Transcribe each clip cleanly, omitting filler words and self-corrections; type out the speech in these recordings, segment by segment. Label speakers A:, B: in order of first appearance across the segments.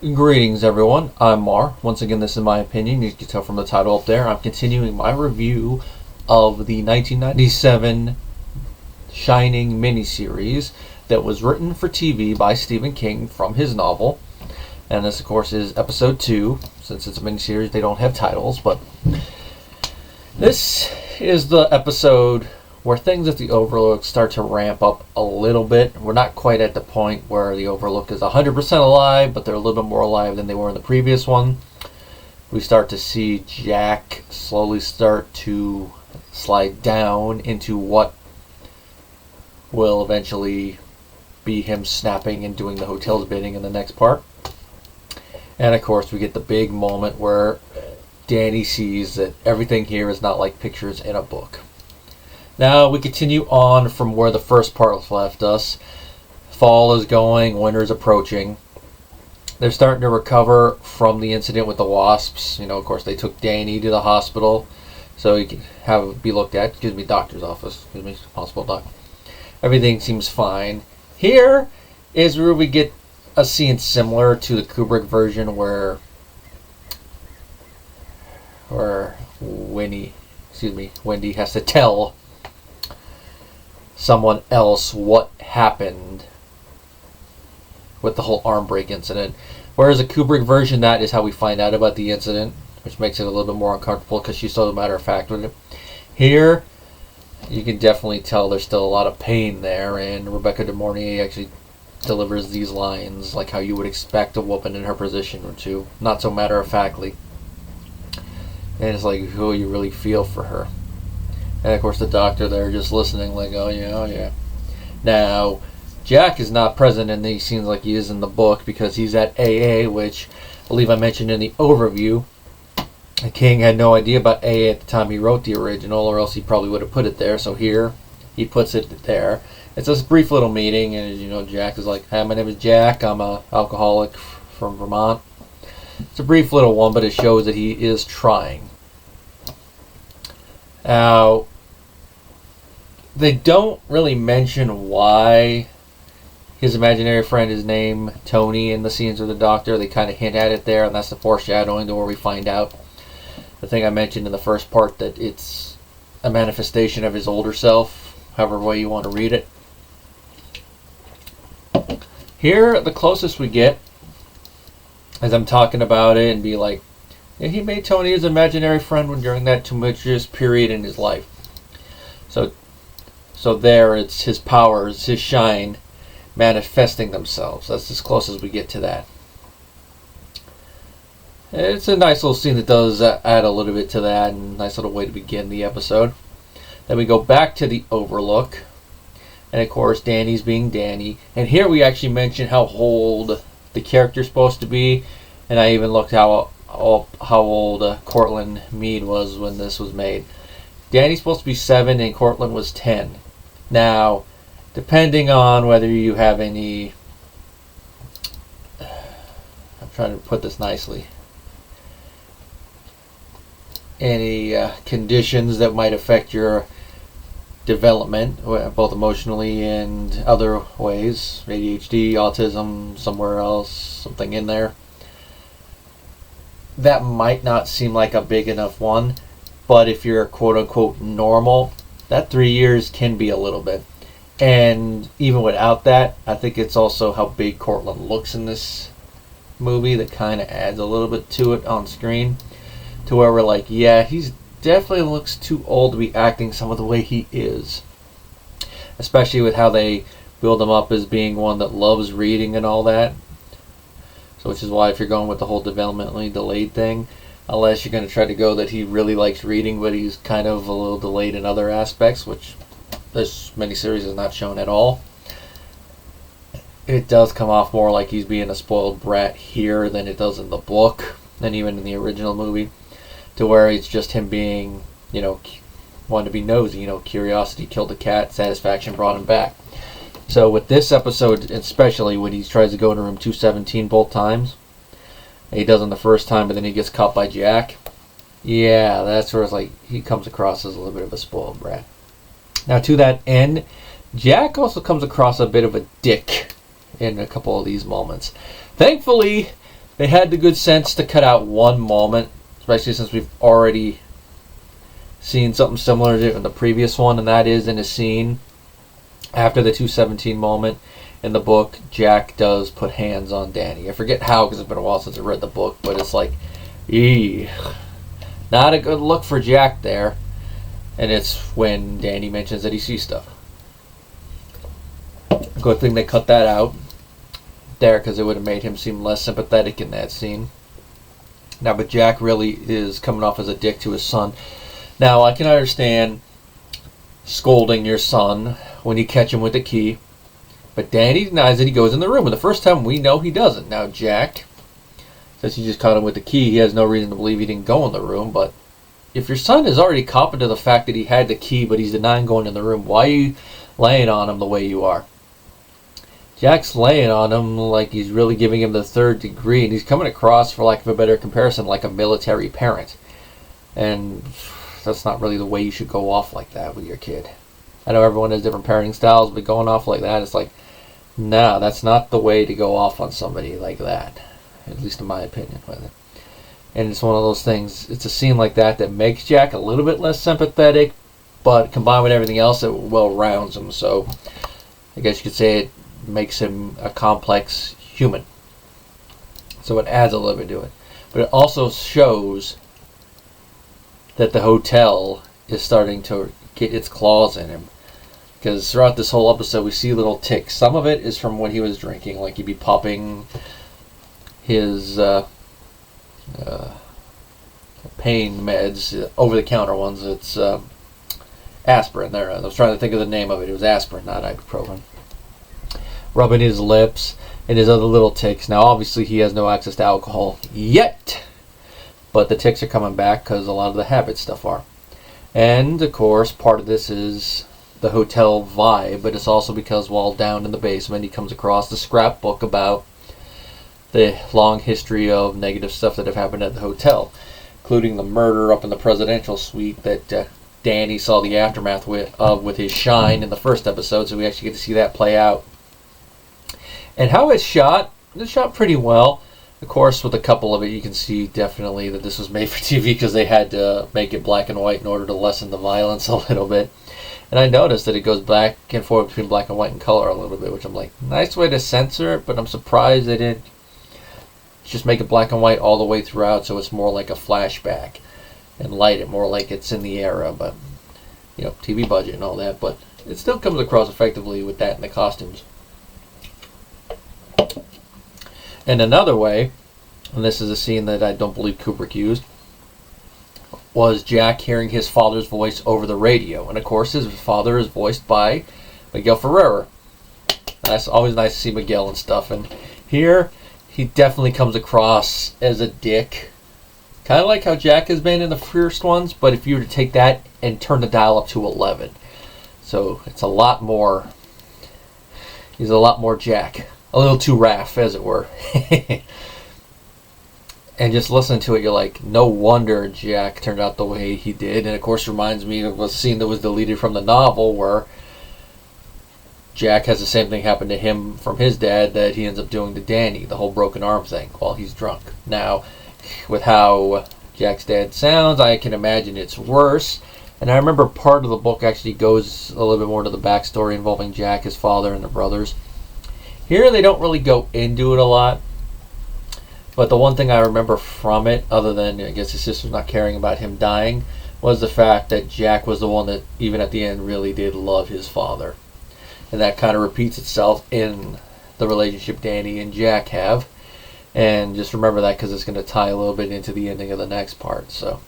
A: Greetings, everyone. I'm Mar. Once again, this is my opinion. You can tell from the title up there. I'm continuing my review of the 1997 Shining miniseries that was written for TV by Stephen King from his novel. And this, of course, is episode 2. Since it's a miniseries, they don't have titles, but this is the episode where things at the Overlook start to ramp up a little bit. We're not quite at the point where the Overlook is 100% alive, but they're a little bit more alive than they were in the previous one. We start to see Jack slowly start to slide down into what will eventually be him snapping and doing the hotel's bidding in the next part. And of course, we get the big moment where Danny sees that everything here is not like pictures in a book. Now we continue on from where the first part left us. Fall is going, winter's approaching. They're starting to recover from the incident with the wasps. Of course, they took Danny to the hospital so he can be looked at. Doctor's office. Hospital doc. Everything seems fine. Here is where we get a scene similar to the Kubrick version where Wendy has to tell someone else what happened with the whole arm break incident. Whereas the Kubrick version, that is how we find out about the incident, which makes it a little bit more uncomfortable because she's so matter of fact with it. Here, you can definitely tell there's still a lot of pain there, and Rebecca De Mornay actually delivers these lines like how you would expect a woman in her position or two, not so matter of factly. And it's like, oh, you really feel for her. And of course the doctor there just listening like, oh yeah. Now, Jack is not present in these scenes like he is in the book because he's at AA, which I believe I mentioned in the overview. King had no idea about AA at the time he wrote the original, or else he probably would have put it there. So here, he puts it there. It's a brief little meeting, and Jack is like, hi, my name is Jack. I'm an alcoholic from Vermont. It's a brief little one, but it shows that he is trying. Now, they don't really mention why his imaginary friend is named Tony in the scenes with the doctor. They kind of hint at it there, and that's the foreshadowing to where we find out the thing I mentioned in the first part, that it's a manifestation of his older self, however way you want to read it. Here, the closest we get, as I'm talking about it and be like, yeah, he made Tony his imaginary friend during that tumultuous period in his life. So there, it's his powers, his shine, manifesting themselves. That's as close as we get to that. It's a nice little scene that does add a little bit to that, and a nice little way to begin the episode. Then we go back to the Overlook, and of course Danny's being Danny. And here we actually mention how old the character's supposed to be, and I even looked how old Cortland Mead was when this was made. Danny's supposed to be 7 and Cortland was 10. Now, depending on whether you have any, I'm trying to put this nicely, any conditions that might affect your development, both emotionally and other ways, ADHD, autism, somewhere else, something in there, that might not seem like a big enough one. But if you're quote-unquote normal, that 3 years can be a little bit. And even without that, I think it's also how big Cortland looks in this movie that kind of adds a little bit to it on screen, to where we're like, yeah, he's definitely looks too old to be acting some of the way he is. Especially with how they build him up as being one that loves reading and all that. So which is why if you're going with the whole developmentally delayed thing, unless you're going to try to go that he really likes reading, but he's kind of a little delayed in other aspects, which this miniseries is not shown at all. It does come off more like he's being a spoiled brat here than it does in the book, and even in the original movie, to where it's just him being, wanting to be nosy, curiosity killed the cat, satisfaction brought him back. So with this episode, especially when he tries to go to room 217 both times, he doesn't the first time, but then he gets caught by Jack. Yeah, that's where it's like he comes across as a little bit of a spoiled brat. Now, to that end, Jack also comes across a bit of a dick in a couple of these moments. Thankfully, They had the good sense to cut out one moment, especially since we've already seen something similar to it in the previous one, and that is in a scene after the 217 moment in the book. Jack does put hands on Danny. I forget how, because it's been a while since I read the book, but it's like, not a good look for Jack there. And it's when Danny mentions that he sees stuff. Good thing they cut that out there, because it would have made him seem less sympathetic in that scene. Now, but Jack really is coming off as a dick to his son. Now, I can understand scolding your son when you catch him with the key, but Danny denies that he goes in the room, and the first time we know he doesn't. Now, Jack says he just caught him with the key. He has no reason to believe he didn't go in the room, but if your son is already copping to the fact that he had the key, but he's denying going in the room, why are you laying on him the way you are? Jack's laying on him like he's really giving him the third degree, and he's coming across, for lack of a better comparison, like a military parent. And that's not really the way you should go off like that with your kid. I know everyone has different parenting styles, but going off like that, it's like, nah, that's not the way to go off on somebody like that. At least in my opinion with it. And it's one of those things, it's a scene like that that makes Jack a little bit less sympathetic, but combined with everything else, it well rounds him. So I guess you could say it makes him a complex human. So it adds a little bit to it. But it also shows that the hotel is starting to get its claws in him. Because throughout this whole episode, we see little ticks. Some of it is from when he was drinking, like he'd be popping his pain meds, over-the-counter ones. It's aspirin. There, I was trying to think of the name of it. It was aspirin, not ibuprofen. Rubbing his lips and his other little ticks. Now, obviously, he has no access to alcohol yet, but the ticks are coming back because a lot of the habit stuff are. And, of course, part of this is the hotel vibe, but it's also because while down in the basement, he comes across the scrapbook about the long history of negative stuff that have happened at the hotel, including the murder up in the presidential suite that Danny saw the aftermath with his shine in the first episode, so we actually get to see that play out. And how it's shot pretty well. Of course, with a couple of it, you can see definitely that this was made for TV because they had to make it black and white in order to lessen the violence a little bit. And I noticed that it goes back and forth between black and white and color a little bit, which I'm like, nice way to censor it, but I'm surprised they didn't just make it black and white all the way throughout, so it's more like a flashback and light it more like it's in the era. But, you know, TV budget and all that, but it still comes across effectively with that in the costumes. And another way, and this is a scene that I don't believe Kubrick used, was Jack hearing his father's voice over the radio. And of course, his father is voiced by Miguel Ferrer. That's always nice to see Miguel and stuff. And here, he definitely comes across as a dick. Kind of like how Jack has been in the first ones, but if you were to take that and turn the dial up to 11. So it's a lot more, he's a lot more Jack. A little too Raph, as it were. And just listening to it, you're like, no wonder Jack turned out the way he did. And of course, reminds me of a scene that was deleted from the novel where Jack has the same thing happen to him from his dad that he ends up doing to Danny, the whole broken arm thing, while he's drunk. Now, with how Jack's dad sounds, I can imagine it's worse. And I remember part of the book actually goes a little bit more to the backstory involving Jack, his father, and the brothers. Here, they don't really go into it a lot. But the one thing I remember from it, other than, I guess, his sister's not caring about him dying, was the fact that Jack was the one that, even at the end, really did love his father. And that kind of repeats itself in the relationship Danny and Jack have. And just remember that because it's going to tie a little bit into the ending of the next part. So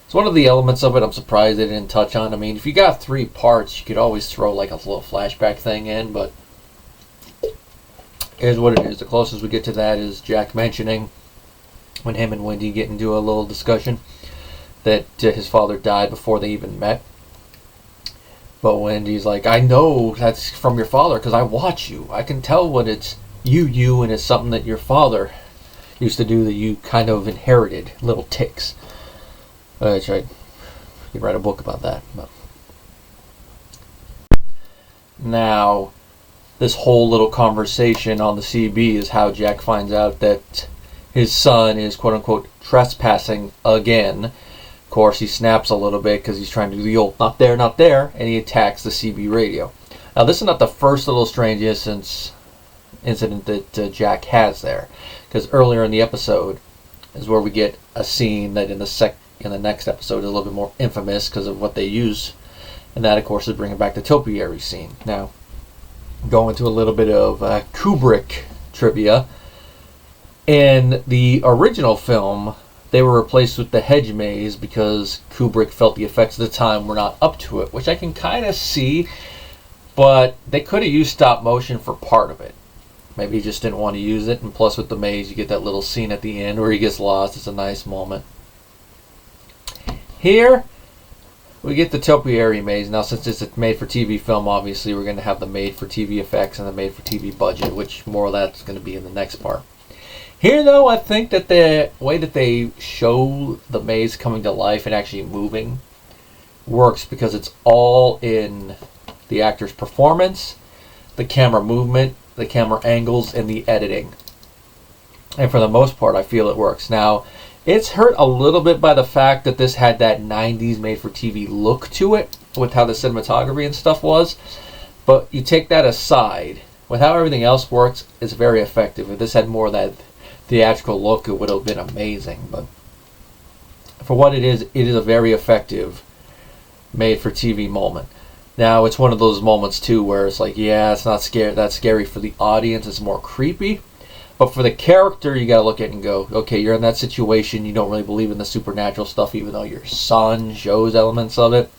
A: it's one of the elements of it I'm surprised they didn't touch on. I mean, if you got 3 parts, you could always throw like a little flashback thing in, but here's what it is. The closest we get to that is Jack mentioning, when him and Wendy get into a little discussion, that his father died before they even met. But Wendy's like, I know that's from your father because I watch you. I can tell when it's you, and it's something that your father used to do that you kind of inherited, little ticks. Which I could write a book about that. But now, this whole little conversation on the CB is how Jack finds out that his son is quote-unquote trespassing again. Of course, he snaps a little bit because he's trying to do the old not there, not there, and he attacks the CB radio. Now, this is not the first little strange incident that Jack has there, because earlier in the episode is where we get a scene that in the next episode is a little bit more infamous because of what they use, and that, of course, is bringing back the topiary scene. Now, going to a little bit of Kubrick trivia. In the original film, they were replaced with the hedge maze because Kubrick felt the effects of the time were not up to it, which I can kind of see, but they could have used stop motion for part of it. Maybe he just didn't want to use it, and plus with the maze, you get that little scene at the end where he gets lost. It's a nice moment. Here, we get the topiary maze. Now, since it's a made-for-TV film, obviously, we're going to have the made-for-TV effects and the made-for-TV budget, which more of that's going to be in the next part. Here, though, I think that the way that they show the maze coming to life and actually moving works because it's all in the actor's performance, the camera movement, the camera angles, and the editing. And for the most part, I feel it works. Now, it's hurt a little bit by the fact that this had that 90s made-for-TV look to it with how the cinematography and stuff was. But you take that aside, with how everything else works, it's very effective. If this had more of that theatrical look, it would have been amazing. But for what it is a very effective made-for-TV moment. Now, it's one of those moments, too, where it's like, yeah, it's not that scary for the audience. It's more creepy. But for the character, you got to look at it and go, okay, you're in that situation. You don't really believe in the supernatural stuff, even though your son shows elements of it.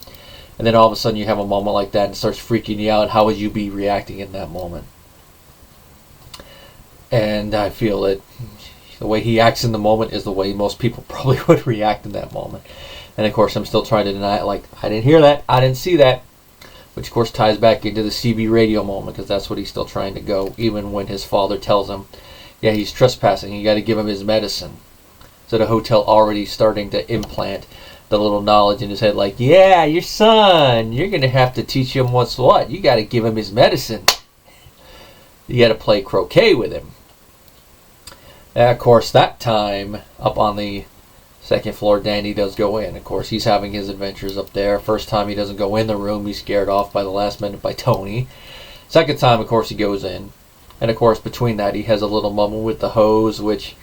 A: And then all of a sudden you have a moment like that and it starts freaking you out. How would you be reacting in that moment? And I feel that the way he acts in the moment is the way most people probably would react in that moment. And, of course, I'm still trying to deny it. Like, I didn't hear that. I didn't see that. Which, of course, ties back into the CB radio moment because that's what he's still trying to go, even when his father tells him, yeah, he's trespassing. You got to give him his medicine. So the hotel already starting to implant the little knowledge in his head, like, yeah, your son, you're going to have to teach him what's what. You got to give him his medicine. You got to play croquet with him. And, of course, that time, up on the second floor, Danny does go in. Of course, he's having his adventures up there. First time he doesn't go in the room. He's scared off by the last minute by Tony. Second time, of course, he goes in. And, of course, between that, he has a little moment with the hose, which,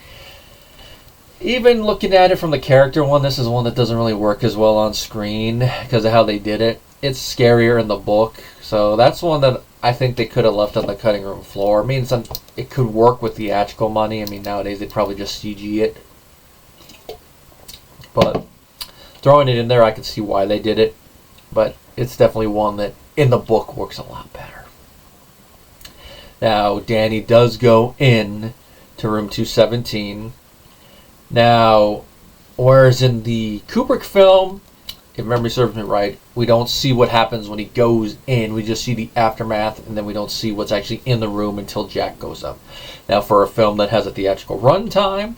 A: even looking at it from the character one, this is one that doesn't really work as well on screen because of how they did it. It's scarier in the book. So that's one that I think they could have left on the cutting room floor. I mean, it could work with theatrical money. I mean, nowadays they'd probably just CG it. But throwing it in there, I can see why they did it. But it's definitely one that, in the book, works a lot better. Now, Danny does go in to room 217. Now, whereas in the Kubrick film, if memory serves me right, we don't see what happens when he goes in. We just see the aftermath, and then we don't see what's actually in the room until Jack goes up. Now, for a film that has a theatrical runtime,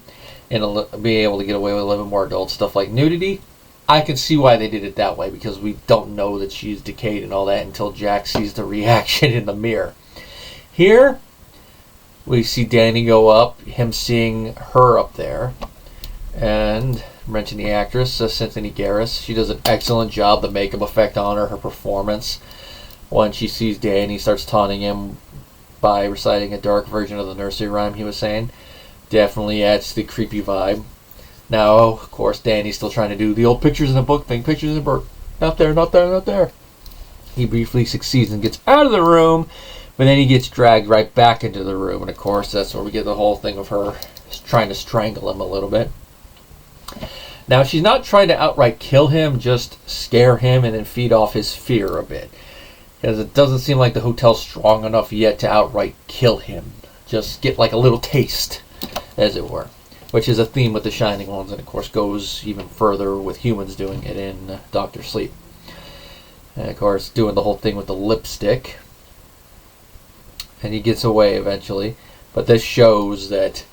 A: and be able to get away with a little bit more adult stuff like nudity, I can see why they did it that way, because we don't know that she's decayed and all that until Jack sees the reaction in the mirror. Here, we see Danny go up, him seeing her up there, and mention the actress, Cynthia Garris. She does an excellent job, the makeup effect on her performance. When she sees Danny, starts taunting him by reciting a dark version of the nursery rhyme he was saying. Definitely adds to the creepy vibe. Now, of course, Danny's still trying to do the old pictures in the book thing. Pictures in the book. Not there, not there, not there. He briefly succeeds and gets out of the room, but then he gets dragged right back into the room. And, of course, that's where we get the whole thing of her trying to strangle him a little bit. Now, she's not trying to outright kill him, just scare him and then feed off his fear a bit. Because it doesn't seem like the hotel's strong enough yet to outright kill him. Just get like a little taste, as it were. Which is a theme with the Shining ones, and of course goes even further with humans doing it in Dr. Sleep. And of course doing the whole thing with the lipstick. And he gets away eventually. But this shows that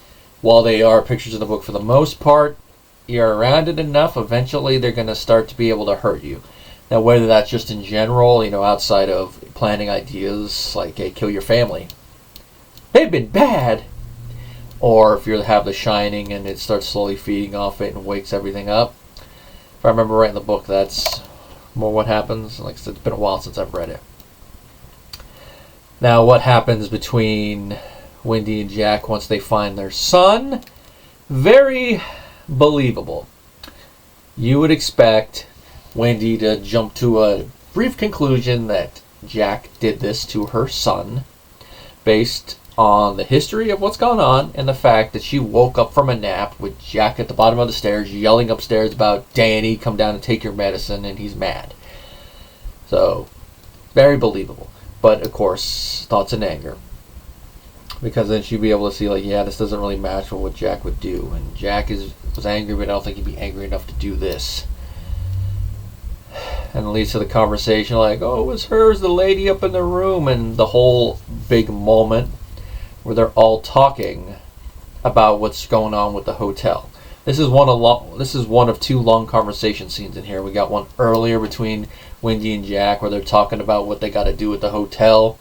A: while they are pictures in the book for the most part, you're around it enough, eventually they're going to start to be able to hurt you. Now, whether that's just in general, outside of planning ideas like, hey, kill your family. They've been bad. or if you have The Shining and it starts slowly feeding off it and wakes everything up. If I remember right in the book, that's more what happens. Like I said, it's been a while since I've read it. Now, what happens between Wendy and Jack once they find their son? Very believable. You would expect Wendy to jump to a brief conclusion that Jack did this to her son based on the history of what's gone on and the fact that she woke up from a nap with Jack at the bottom of the stairs yelling upstairs about, Danny, come down and take your medicine, and he's mad. So, very believable. But, of course, thoughts and anger. Because then she'd be able to see, like, yeah, this doesn't really match with what Jack would do. And Jack was angry, but I don't think he'd be angry enough to do this. And it leads to the conversation like, oh, it was her, the lady up in the room. And the whole big moment where they're all talking about what's going on with the hotel. This is one of two long conversation scenes in here. We got one earlier between Wendy and Jack where they're talking about what they got to do at the hotel.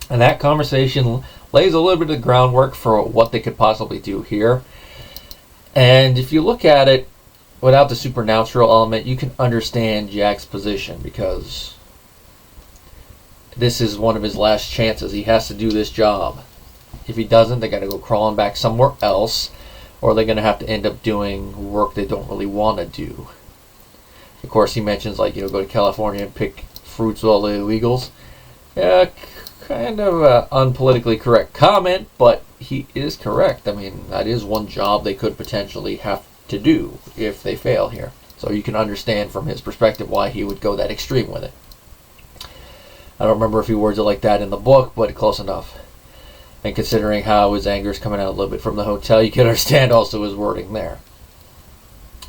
A: And that conversation lays a little bit of the groundwork for what they could possibly do here. And if you look at it without the supernatural element, you can understand Jack's position because this is one of his last chances. He has to do this job. If he doesn't, they got to go crawling back somewhere else, or they're going to have to end up doing work they don't really want to do. Of course, he mentions, like, go to California and pick fruits with all the illegals. Yeah, kind of an unpolitically correct comment, but he is correct. I mean, that is one job they could potentially have to do if they fail here. So you can understand from his perspective why he would go that extreme with it. I don't remember if he words it like that in the book, but close enough. And considering how his anger is coming out a little bit from the hotel, you can understand also his wording there.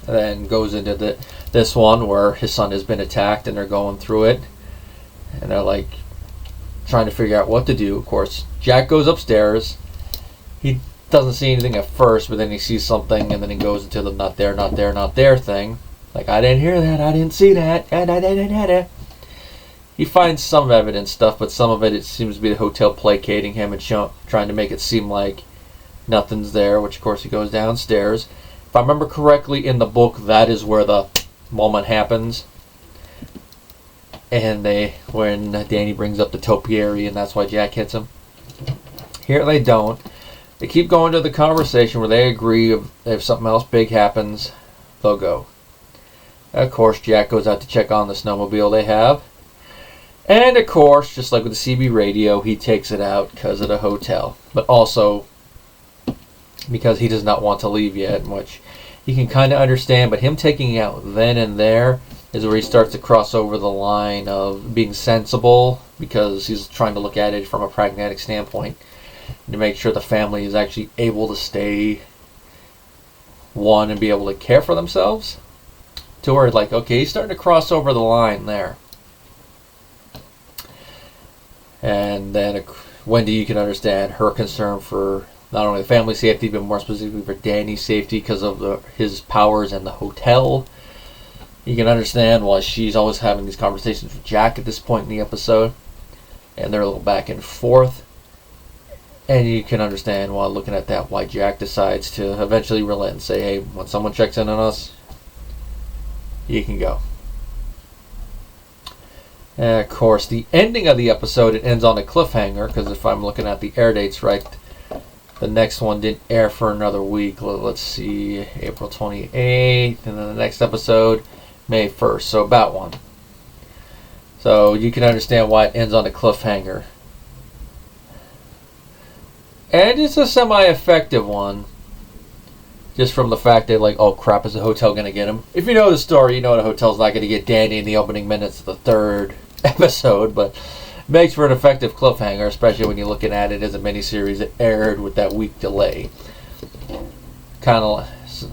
A: And then goes into this one where his son has been attacked and they're going through it. And they're like trying to figure out what to do. Of course, Jack goes upstairs. He doesn't see anything at first, but then he sees something and then he goes into the not there, not there, not there thing. Like, I didn't hear that, I didn't see that. He finds some evidence stuff, but some of it seems to be the hotel placating him and trying to make it seem like nothing's there, which of course he goes downstairs. If I remember correctly in the book, that is where the moment happens. And when Danny brings up the topiary, and that's why Jack hits him. Here they don't. They keep going to the conversation where they agree if something else big happens, they'll go. Of course, Jack goes out to check on the snowmobile they have. And, of course, just like with the CB radio, he takes it out because of the hotel. But also because he does not want to leave yet, which you can kind of understand. But him taking it out then and there is where he starts to cross over the line of being sensible, because he's trying to look at it from a pragmatic standpoint to make sure the family is actually able to stay one and be able to care for themselves. To where, like, okay, he's starting to cross over the line there. And then Wendy, you can understand her concern for not only the family safety, but more specifically for Danny's safety because of his powers and the hotel. You can understand why she's always having these conversations with Jack at this point in the episode. And they're a little back and forth. And you can understand while looking at that why Jack decides to eventually relent and say, hey, when someone checks in on us, you can go. And of course, the ending of the episode, it ends on a cliffhanger, because if I'm looking at the air dates right, the next one didn't air for another week. Let's see, April 28th, and then the next episode, May 1st, so about one. So you can understand why it ends on a cliffhanger. And it's a semi-effective one, just from the fact that, like, oh crap, is the hotel going to get him? If you know the story, you know the hotel's not going to get Danny in the opening minutes of the third episode, but makes for an effective cliffhanger, especially when you're looking at it as a miniseries that aired with that week delay. Kind of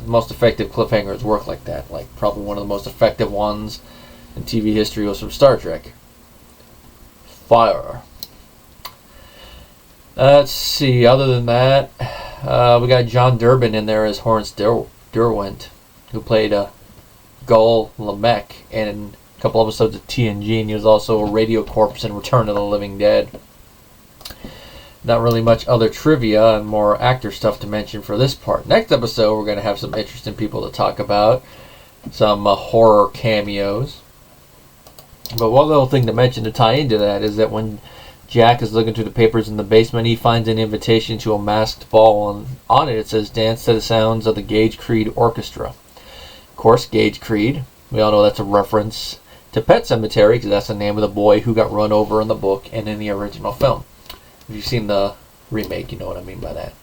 A: most effective cliffhangers work like that. Like, probably one of the most effective ones in TV history was from Star Trek. Fire. Let's see, other than that, we got John Durbin in there as Torrance Derwent, who played Gull Lamech in a couple episodes of TNG, and he was also a radio corpse in Return of the Living Dead. not really much other trivia and more actor stuff to mention for this part. Next episode, we're going to have some interesting people to talk about, some horror cameos. But one little thing to mention to tie into that is that when Jack is looking through the papers in the basement, he finds an invitation to a masked ball, and on it says, "Dance to the sounds of the Gage Creed Orchestra." Of course, Gage Creed, we all know that's a reference to Pet Sematary, because that's the name of the boy who got run over in the book and in the original film. If you've seen the remake, you know what I mean by that.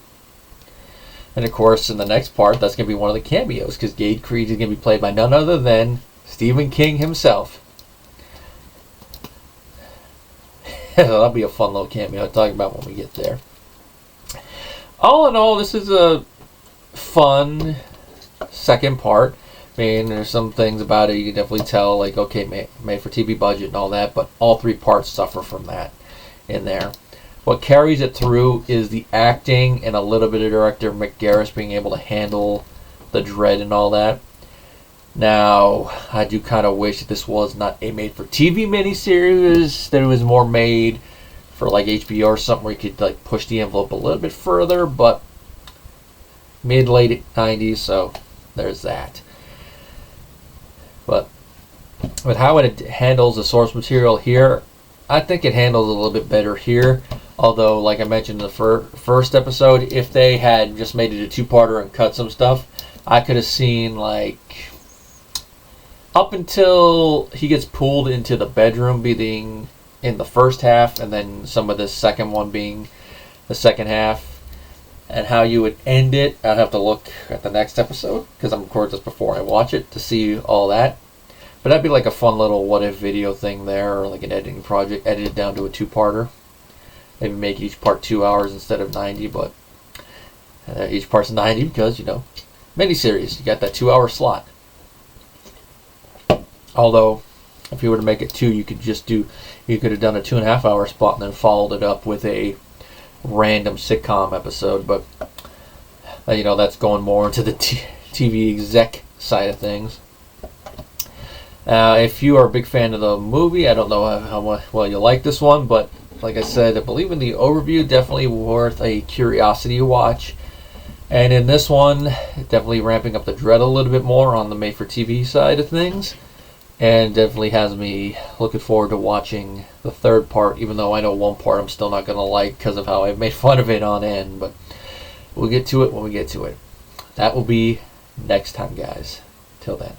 A: And of course, in the next part, that's going to be one of the cameos, because Gage Creed is going to be played by none other than Stephen King himself. That'll be a fun little cameo to talk about when we get there. All in all, this is a fun second part. I mean, there's some things about it you can definitely tell, like, okay, made for TV budget and all that, but all three parts suffer from that in there. What carries it through is the acting and a little bit of director Mick Garris being able to handle the dread and all that. Now, I do kind of wish that this was not a made-for-TV miniseries, that it was more made for like HBO or something where you could like push the envelope a little bit further, but mid-late 90s, so there's that. But with how it handles the source material here, I think it handles it a little bit better here. Although, like I mentioned in the first episode, if they had just made it a two-parter and cut some stuff, I could have seen like up until he gets pulled into the bedroom being in the first half, and then some of the second one being the second half, and how you would end it. I'd have to look at the next episode, because I'm recording this before I watch it, to see all that. But that'd be like a fun little what-if video thing there, or like an editing project, edited down to a two-parter. Maybe make each part 2 hours instead of 90, but each part's 90 because, you know, miniseries. You got that 2-hour slot. Although, if you were to make it 2, you could have done a 2.5-hour spot and then followed it up with a random sitcom episode. But, you know, that's going more into the TV exec side of things. If you are a big fan of the movie, I don't know how well you like this one, but like I said, I believe in the overview, definitely worth a curiosity watch. And in this one, definitely ramping up the dread a little bit more on the made-for-TV side of things. And definitely has me looking forward to watching the third part, even though I know one part I'm still not going to like because of how I've made fun of it on end. But we'll get to it when we get to it. That will be next time, guys. Till then.